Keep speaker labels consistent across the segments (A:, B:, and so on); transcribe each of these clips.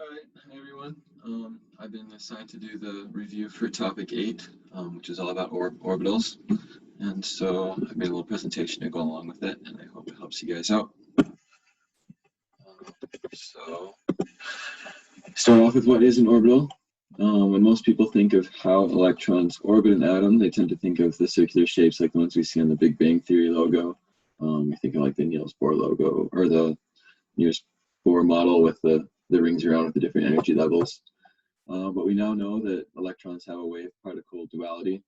A: All right, hi everyone. I've been assigned to do the review for topic 8, which is all about orbitals. And so I made a little presentation to go along with it, and I hope it helps you guys out. So start off with what is an orbital. When most people think of how electrons orbit an atom, they tend to think of the circular shapes like the ones we see on the Big Bang Theory logo. We think of like the Niels Bohr logo, or the Niels Bohr model with the rings around with the different energy levels. But we now know that electrons have a wave-particle duality.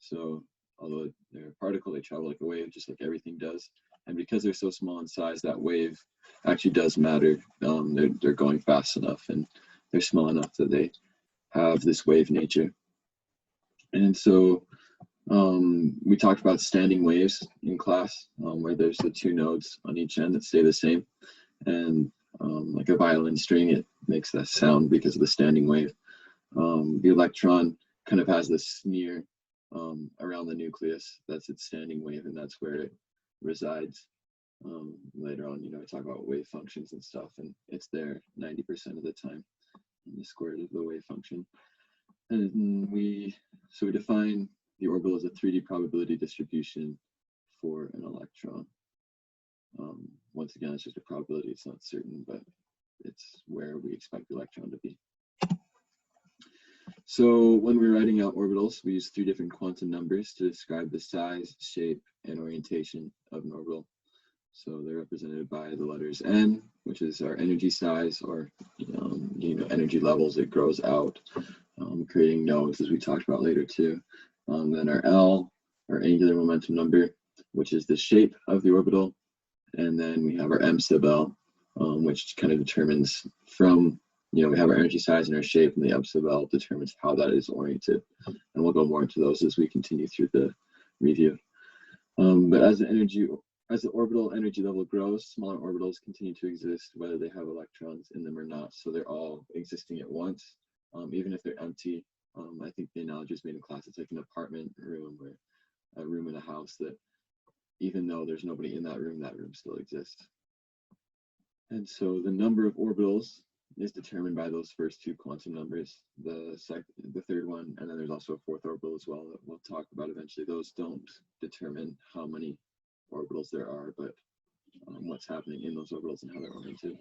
A: So although they're a particle, they travel like a wave, just like everything does. And because they're so small in size, that wave actually does matter. They're going fast enough, and they're small enough that they have this wave nature. And so we talked about standing waves in class, where there's the two nodes on each end that stay the same. And like a violin string, it makes that sound because of the standing wave. The electron kind of has this smear around the nucleus. That's its standing wave, and that's where it resides. Later on, we talk about wave functions and stuff, and it's there 90% of the time in the square root of the wave function. And we define the orbital as a 3D probability distribution for an electron. Once again, it's just a probability, it's not certain, but it's where we expect the electron to be. So when we're writing out orbitals, we use 3 different quantum numbers to describe the size, shape, and orientation of an orbital. So they're represented by the letters N, which is our energy size, or energy levels. It grows out, creating nodes, as we talked about later too. Then our L, our angular momentum number, which is the shape of the orbital. And then we have our M sub L, which kind of determines from, we have our energy size and our shape, and the M sub L determines how that is oriented. And we'll go more into those as we continue through the review. But as the orbital energy level grows, smaller orbitals continue to exist, whether they have electrons in them or not. So they're all existing at once, even if they're empty. I think the analogy was made in class, it's like an apartment room or a room in a house that even though there's nobody in that room still exists. And so the number of orbitals is determined by those first 2 quantum numbers, the third one, and then there's also a 4th orbital as well that we'll talk about eventually. Those don't determine how many orbitals there are, but what's happening in those orbitals and how they're oriented.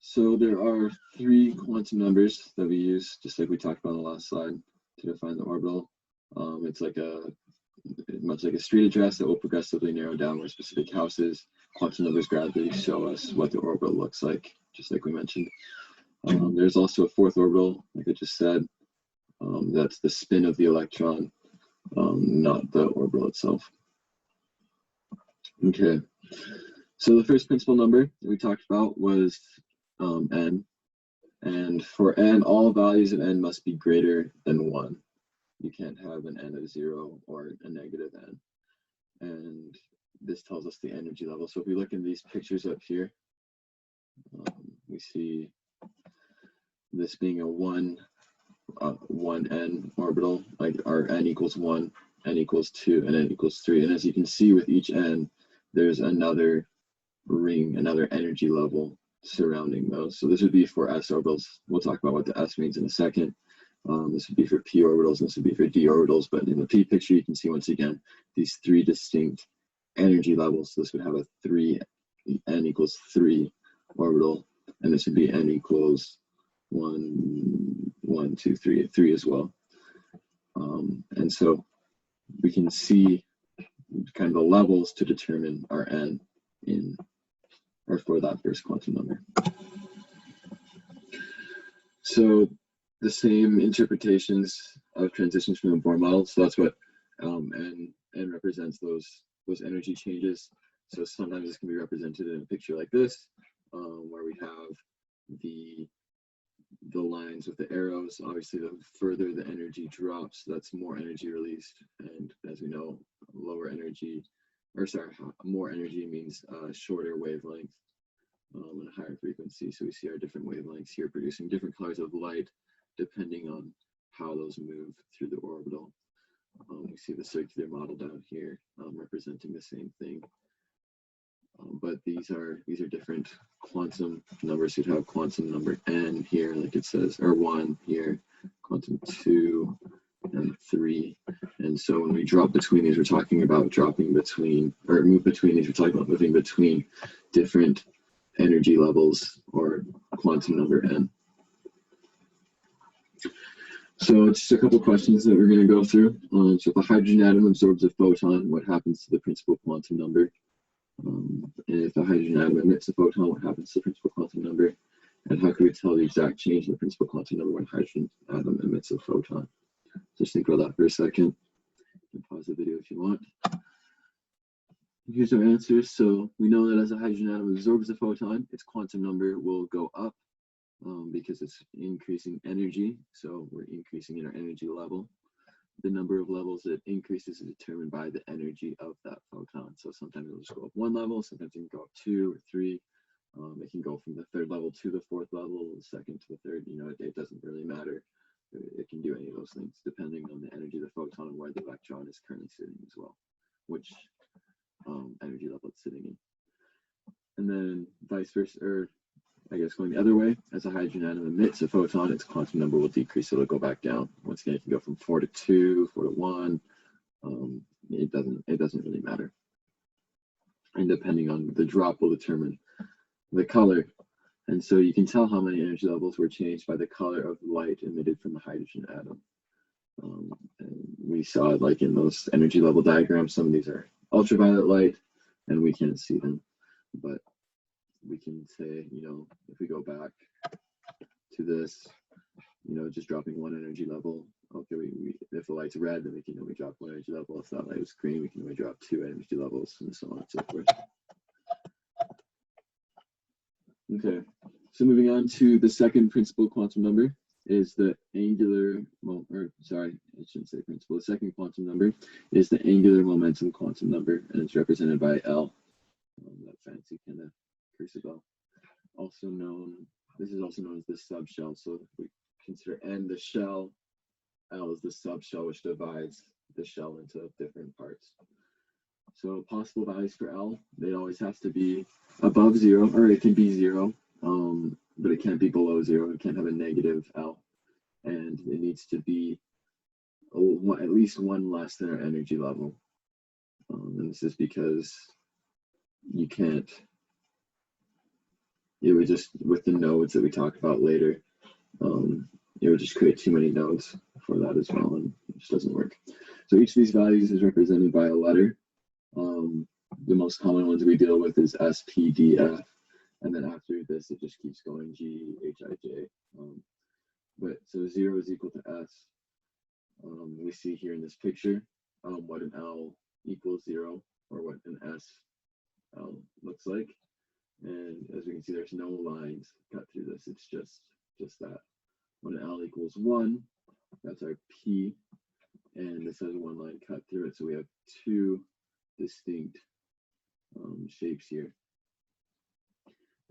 A: So there are 3 quantum numbers that we use, just like we talked about on the last slide, to define the orbital. It's like much like a street address that will progressively narrow down where specific houses. Quantum numbers gradually show us what the orbital looks like, just like we mentioned. There's also a 4th orbital, like I just said. That's the spin of the electron, not the orbital itself. Okay, so the first principal number that we talked about was n. And for n, all values of n must be greater than 1. You can't have an n of 0 or a negative n. And this tells us the energy level. So if we look in these pictures up here, we see this being a 1n orbital, like our n equals 1, n equals 2, and n equals 3. And as you can see with each n, there's another ring, another energy level surrounding those. So this would be for s orbitals. We'll talk about what the s means in a second. This would be for p orbitals, and this would be for d orbitals. But in the p picture, you can see once again these 3 distinct energy levels. So this would have a n equals 3 orbital, and this would be n equals 1, 1, 2, 3, 3 as well. And so we can see kind of the levels to determine our n or for that first quantum number. So the same interpretations of transitions from the Bohr model. So that's what n represents, those energy changes. So sometimes this can be represented in a picture like this, where we have the lines with the arrows. Obviously, the further the energy drops, that's more energy released. And as we know, more energy means shorter wavelength and a higher frequency. So we see our different wavelengths here producing different colors of light depending on how those move through the orbital. We see the circular model down here representing the same thing. But but these are different quantum numbers. You'd have quantum number n here, like it says, or 1 here, quantum 2 and 3. And so when we drop between these, we're talking about dropping between, or move between these, we're talking about moving between different energy levels or quantum number n. So just a couple questions that we're going to go through. So if a hydrogen atom absorbs a photon, what happens to the principal quantum number? And if a hydrogen atom emits a photon, what happens to the principal quantum number? And how can we tell the exact change in the principal quantum number when a hydrogen atom emits a photon? Just think about that for a second. You can pause the video if you want. Here's our answers. So we know that as a hydrogen atom absorbs a photon, its quantum number will go up because it's increasing energy. So we're increasing in our energy level. The number of levels it increases is determined by the energy of that photon. So sometimes it'll just go up 1 level, sometimes it can go up 2 or 3. It can go from the 3rd level to the 4th level, the 2nd to the 3rd. You know, it doesn't really matter. It can do any of those things depending on the energy of the photon and where the electron is currently sitting as well, which energy level it's sitting in. And then vice versa, or I guess going the other way, as a hydrogen atom emits a photon, its quantum number will decrease, so it'll go back down. Once again, it can go from 4 to 2, 4 to 1. It doesn't really matter. And depending on the drop will determine the color. And so you can tell how many energy levels were changed by the color of light emitted from the hydrogen atom. And we saw it like in those energy level diagrams. Some of these are ultraviolet light, and we can't see them. But we can say, you know, if we go back to this, you know, just dropping 1 energy level. Okay, if the light's red, then we can only drop 1 energy level. If that light was green, we can only drop 2 energy levels, and so on and so forth. Okay, so moving on to the second principal quantum number is the angular, well, or sorry, I shouldn't say principal. The second quantum number is the angular momentum quantum number, and it's represented by L, that fancy kind of cursive L. Also known, this is also known as the subshell. So if we consider N the shell, L is the subshell, which divides the shell into different parts. So possible values for L, it always has to be above 0, or it can be 0, but it can't be below 0. It can't have a negative L, and it needs to be at least 1 less than our energy level. And this is because you can't, it would just, with the nodes that we talk about later, it would just create too many nodes for that as well, and it just doesn't work. So each of these values is represented by a letter. The most common ones we deal with is S, P, D, F, and then after this it just keeps going G, H, I, J. But so 0 is equal to S. We see here in this picture what an L equals 0, or what an S L looks like. And as we can see, there's no lines cut through this. It's just that. When an L equals 1, that's our P, and this has 1 line cut through it. So we have 2 distinct shapes here.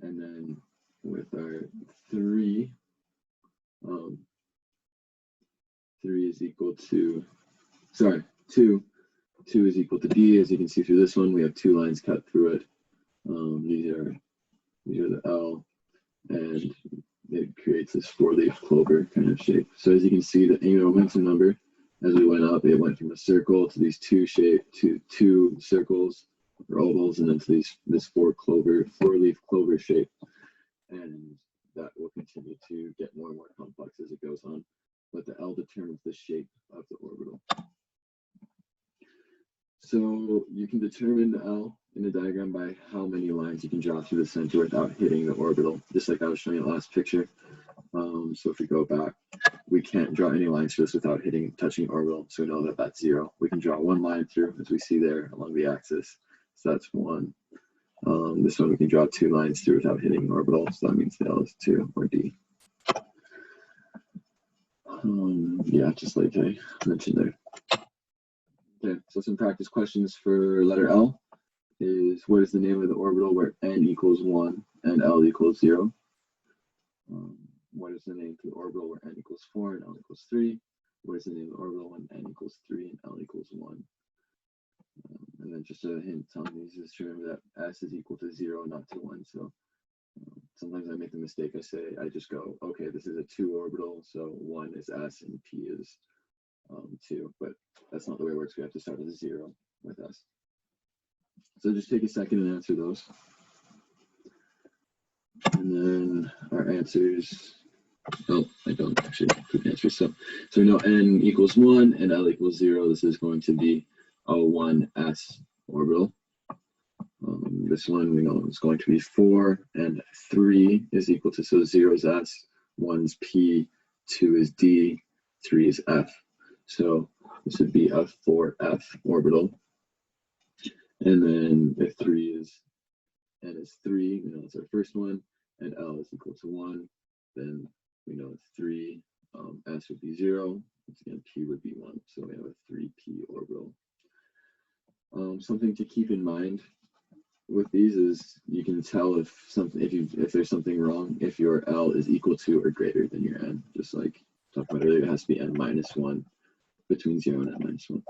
A: And then with our 3, 3 is equal to, sorry, 2 is equal to D. As you can see through this one, we have 2 lines cut through it. These are the L, and it creates this 4-leaf clover kind of shape. So as you can see, the angular momentum number, as we went up, it went from a circle to these 2 circles or ovals, and then to this 4-leaf clover shape. And that will continue to get more and more complex as it goes on. But the L determines the shape of the orbital. So you can determine the L in the diagram by how many lines you can draw through the center without hitting the orbital, just like I was showing you in the last picture. So if we go back, we can't draw any lines through this without touching orbital, so we know that that's 0. We can draw 1 line through, as we see there along the axis, so that's 1. This one we can draw 2 lines through without hitting an orbital, so that means the L is 2, or D. Yeah, just like I mentioned there. Okay, so some practice questions for letter L is, what is the name of the orbital where n equals 1 and L equals 0? What is the name of the orbital where n equals 4 and L equals 3? What is the name of the orbital when n equals 3 and L equals 1? And then just a hint on these is remember that S is equal to 0, not to 1. So sometimes I make the mistake, I just go, okay, this is a 2 orbital, so 1 is S and P is 2, but that's not the way it works. We have to start with a 0 with S. So just take a second and answer those. And then our answers, oh, I don't actually put answers. So we know N equals 1 and L equals 0. This is going to be a 1s orbital. This one we know is going to be 4, and 3 is equal to, so 0 is S, 1 is P, 2 is D, 3 is F. So this would be a 4F orbital. And then if 3 is, N is 3, we know it's our first one, and L is equal to 1, then we know it's 3, S would be 0, once again P would be 1, so we have a 3P orbital. Something to keep in mind with these is you can tell if there's something wrong if your L is equal to or greater than your N. Just like talked about earlier, it has to be N minus 1 between 0 and N minus 1.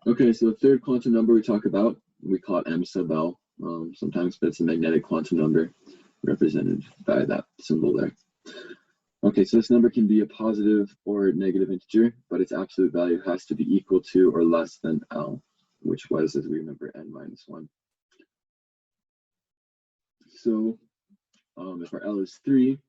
A: Okay, so the third quantum number we talk about, we call it M sub L sometimes, but it's a magnetic quantum number represented by that symbol there. Okay, so this number can be a positive or negative integer, but its absolute value has to be equal to or less than L, which was, as we remember, N minus 1. So if our L is 3,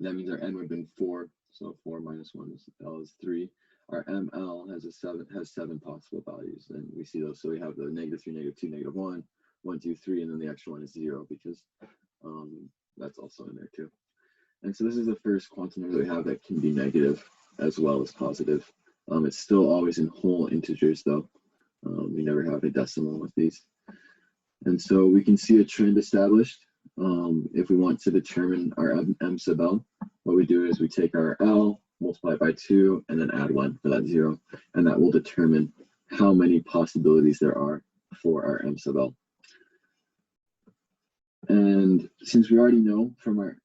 A: that means our N would have been 4. So 4 minus 1 is L is 3. Our ML has 7 possible values, and we see those. So we have the -3, -2, -1, 1, 2, 3, and then the extra one is 0 because that's also in there too. And so this is the first quantum number that we have that can be negative as well as positive. It's still always in whole integers though. We never have a decimal with these. And so we can see a trend established. If we want to determine our M sub L, what we do is we take our L, multiply it by 2, and then add 1 for that 0. And that will determine how many possibilities there are for our M sub L. And since we already know from our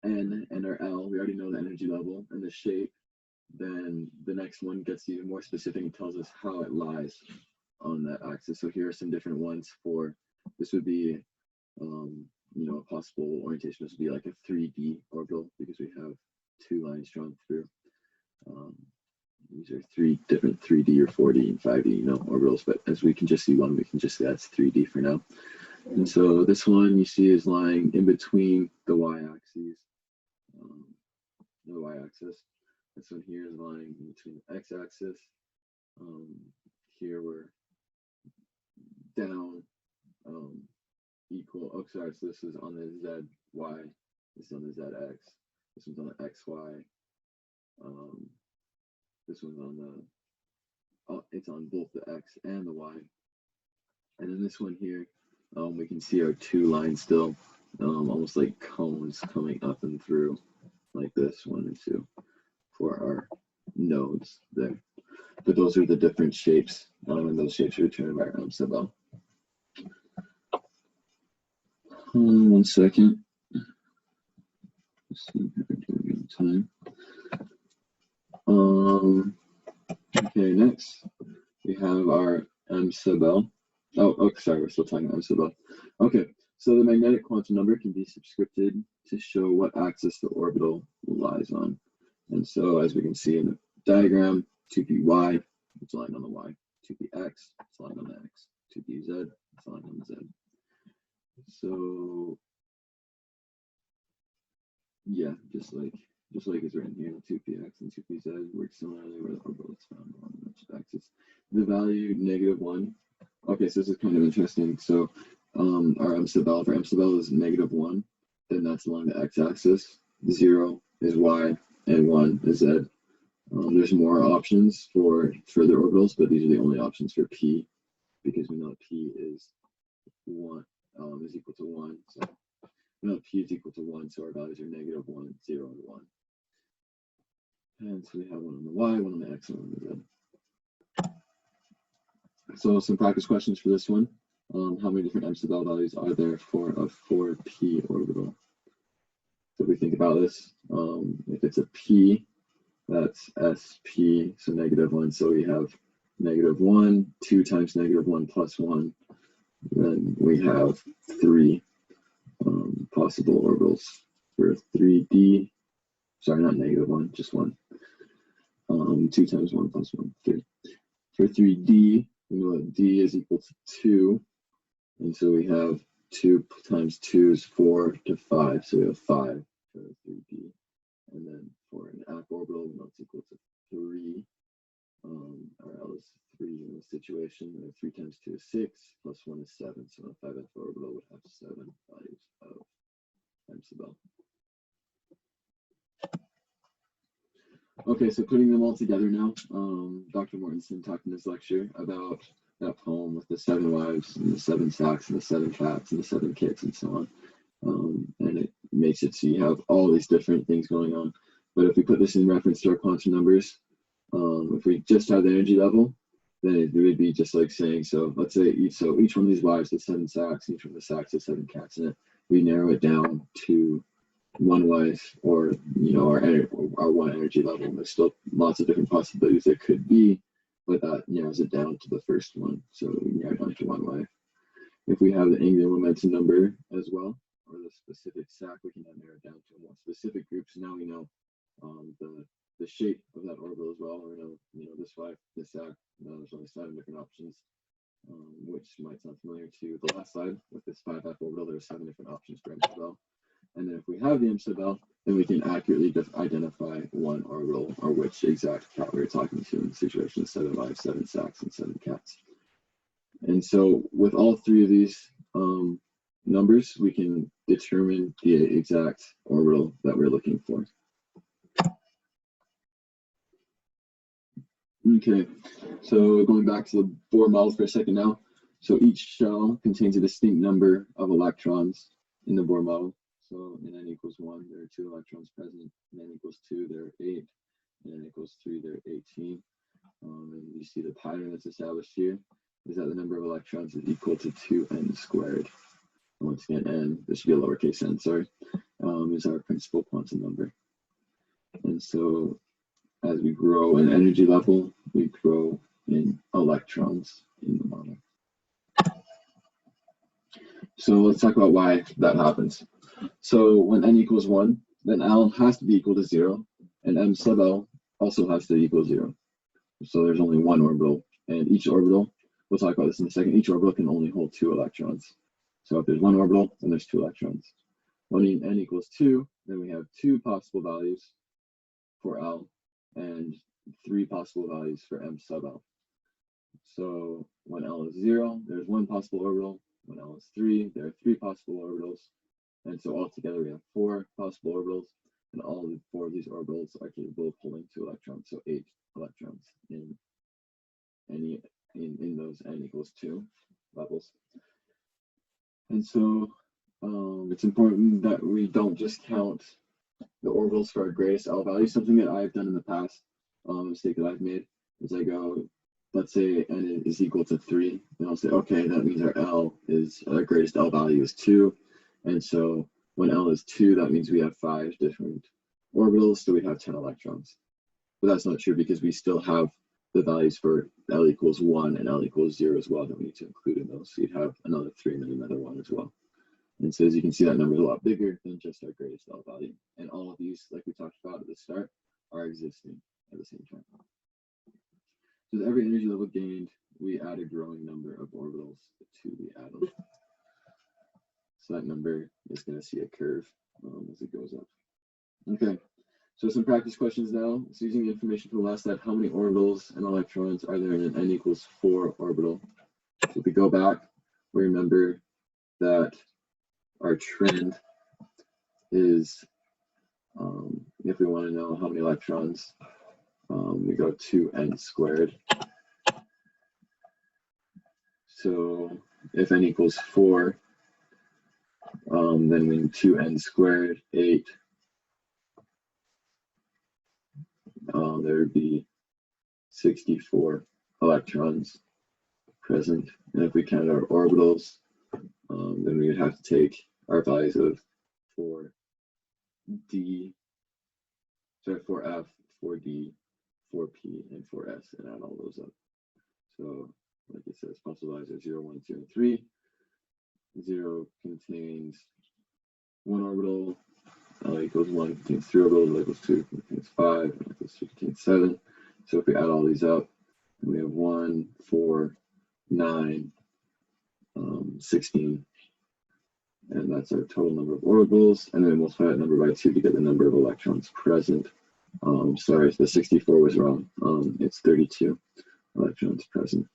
A: N and our L, we already know the energy level and the shape, then the next one gets even more specific and tells us how it lies on that axis. So here are some different ones for, this would be, a possible orientation. This would be like a 3D orbital because we have 2 lines drawn through. These are 3 different 3D or 4D and 5D, orbitals, but as we can just see one, we can just say that's 3D for now. And so this one you see is lying in between the y-axis, the y-axis. This one here is lying in between the x-axis. Here we're down equal, so this is on the zy, this is on the zx, this one's on the xy, this one's on the, it's on both the x and the y. And then this one here, we can see our 2 lines still, almost like cones coming up and through, like this, 1 and 2, for our nodes there. But those are the different shapes, and those shapes are determined by our M sub L. One second. Let's see if I can do it in time. Okay, next we have our M sub L. Oh, sorry, we're still talking about M sub L. Okay, so the magnetic quantum number can be subscripted to show what axis the orbital lies on. And so as we can see in the diagram, 2py, it's lying on the y, 2px, it's lying on the x, 2pz, it's lying on the z. So yeah, just like it's written here, 2px and 2pz work similarly where the orbital is found on the axis. The value -1. Okay, so this is kind of interesting. So our M sub L, for M sub L is -1, then that's along the x-axis. 0 is y, and 1 is z. There's more options for further orbitals, but these are the only options for P, because we know P is 1, is equal to 1. So we know P is equal to 1, so our values are -1, 0, and 1. And so we have 1 on the y, 1 on the x, and 1 on the z. So some practice questions for this one. How many different M sub L values are there for a 4p orbital? So if we think about this, if it's a p, that's sp, so -1. So we have -1, 2 times -1 plus 1, then we have 3 possible orbitals for 3D. Sorry, not -1, just 1. 2 times 1 plus 1, 3. For 3D, we know that D is equal to 2, and so we have 2 times 2 is 4 to 5, so we have 5 for 3D. And then for an app orbital, we know it's equal to 3. Our L is 3 in this situation. And 3 times 2 is 6, plus 1 is 7. So a 5f orbital would have 7 values of m sub L. Okay, so putting them all together now, Dr. Mortensen talked in his lecture about that poem with the 7 wives and the 7 sacks and the 7 cats and the 7 kids and so on. And it makes it so you have all these different things going on. But if we put this in reference to our quantum numbers, if we just have the energy level, then it would be just like saying, so let's say each one of these wives has 7 sacks, each one of the sacks has 7 cats in it. We narrow it down to 1 wife, or our 1 energy level. There's still lots of different possibilities there could be, but that narrows it down to the first one. So we narrow it down to 1 wife. If we have the angular momentum number as well, or the specific sac, we can then narrow it down to a more specific group. So now we know the shape of that orbital as well. We know, this wife, this sac. There's only 7 different options, which might sound familiar to the last slide with this 5f orbital. There's 7 different options for M sub L. And then if we have the M sub L, then we can accurately identify 1 orbital, or which exact cat we were talking to in the situation of 7 wives, 7 sacks, and 7 cats. And so with all 3 of these numbers, we can determine the exact orbital that we're looking for. Okay, so going back to the Bohr model for a second now. So each shell contains a distinct number of electrons in the Bohr model. So in n equals 1, there are 2 electrons present. In n equals 2, there are 8. In n equals 3, there are 18. And you see the pattern that's established here is that the number of electrons is equal to 2n squared. And once again, n, this should be a lowercase n, sorry, is our principal quantum number. And so as we grow in energy level, we grow in electrons in the model. So let's talk about why that happens. So when n equals 1, then L has to be equal to 0, and M sub L also has to equal 0. So there's only 1 orbital, and each orbital, we'll talk about this in a second, each orbital can only hold 2 electrons. So if there's 1 orbital, then there's 2 electrons. When n equals 2, then we have 2 possible values for L and 3 possible values for M sub L. So when L is 0, there's 1 possible orbital. When L is 3, there are 3 possible orbitals. And so altogether we have 4 possible orbitals, and all 4 of these orbitals are capable of holding 2 electrons, so 8 electrons in those n equals 2 levels. And so it's important that we don't just count the orbitals for our greatest L value. Something that I've done in the past, a mistake that I've made, is I go, let's say n is equal to 3, and I'll say, okay, that means our L is, our greatest L value is 2. And so when L is 2, that means we have 5 different orbitals, so we have 10 electrons. But that's not true, because we still have the values for L equals 1 and L equals 0 as well that we need to include in those. So you'd have another 3 and then another 1 as well. And so as you can see, that number is a lot bigger than just our greatest L value. And all of these, like we talked about at the start, are existing at the same time. So with every energy level gained, we add a growing number of orbitals to the atom. So that number is going to see a curve as it goes up. Okay, so some practice questions now. So using the information from the last slide, how many orbitals and electrons are there in an n equals 4 orbital? So if we go back, we remember that our trend is, if we want to know how many electrons, we go 2n squared. So if n equals 4, then we 2n squared, 8. There would be 64 electrons present. And if we count our orbitals, then we would have to take our values of 4d, sorry, 4f, 4d, 4p, and 4s, and add all those up. So like it says, possible values are 0, 1, 2, and 3. 0 contains 1 orbital, L equals 1 contains 3 orbitals, L equals 2 contains 5, L equals 2 contains 7. So if we add all these up, we have 1, 4, 9, 16, and that's our total number of orbitals, and then we multiply that number by 2 to get the number of electrons present. Sorry, the 64 was wrong. It's 32 electrons present.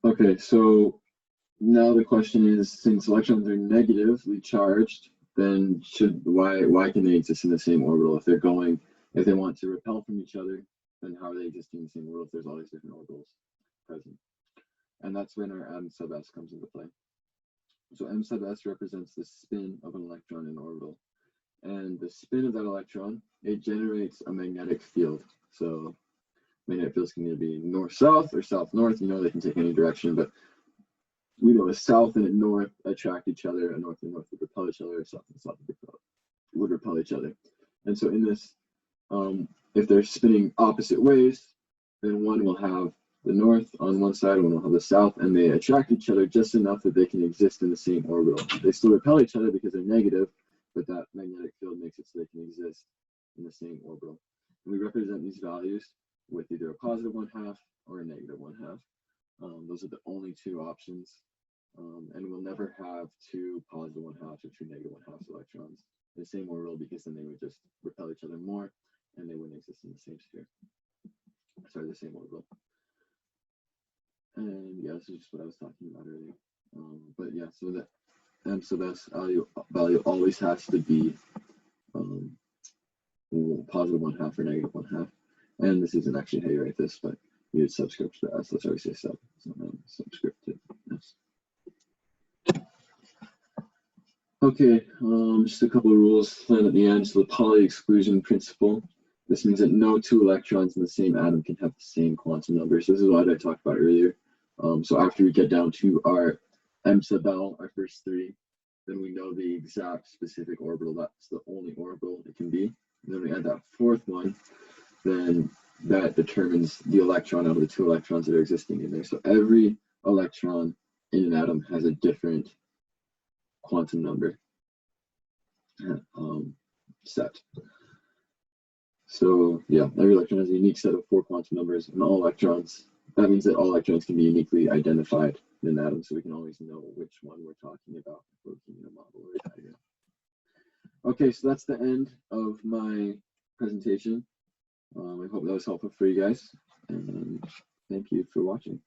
A: Okay, so now the question is, since electrons are negatively charged, then why can they exist in the same orbital? If they want to repel from each other, then how are they existing in the same orbital if there's all these different orbitals present? And that's when our m sub s comes into play. So m sub s represents the spin of an electron in an orbital. And the spin of that electron, it generates a magnetic field. So magnetic fields can either be north-south or south-north. You know, they can take any direction, but we know a south and a north attract each other, a north and north would repel each other, a south and south would repel each other. And so in this, if they're spinning opposite ways, then one will have the north on one side, one will have the south, and they attract each other just enough that they can exist in the same orbital. They still repel each other because they're negative, but that magnetic field makes it so they can exist in the same orbital. And we represent these values with either a positive 1/2 or a negative 1/2. Those are the only two options. And we'll never have two positive 1/2s or two negative 1/2s electrons in the same orbital, because then they would just repel each other more and they wouldn't exist in the same sphere. Sorry, the same orbital. And yeah, this is just what I was talking about earlier. But yeah, so that m sub s value always has to be positive 1/2 or negative 1/2. And this isn't actually how you write this, but you use subscript to s. Let's always say sub. So subscript to s. Okay, just a couple of rules then at the end. So the Pauli exclusion principle. This means that no two electrons in the same atom can have the same quantum numbers. This is what I talked about earlier. So after we get down to our m sub l, our first three, then we know the exact specific orbital. That's the only orbital it can be. And then we add that fourth one, then that determines the electron out of the two electrons that are existing in there. So every electron in an atom has a different quantum number set. So yeah, every electron has a unique set of 4 quantum numbers, and all electrons, that means that all electrons can be uniquely identified in an atom, so we can always know which one we're talking about if we're looking at a model or a diagram. Okay, so that's the end of my presentation. I hope that was helpful for you guys, and thank you for watching.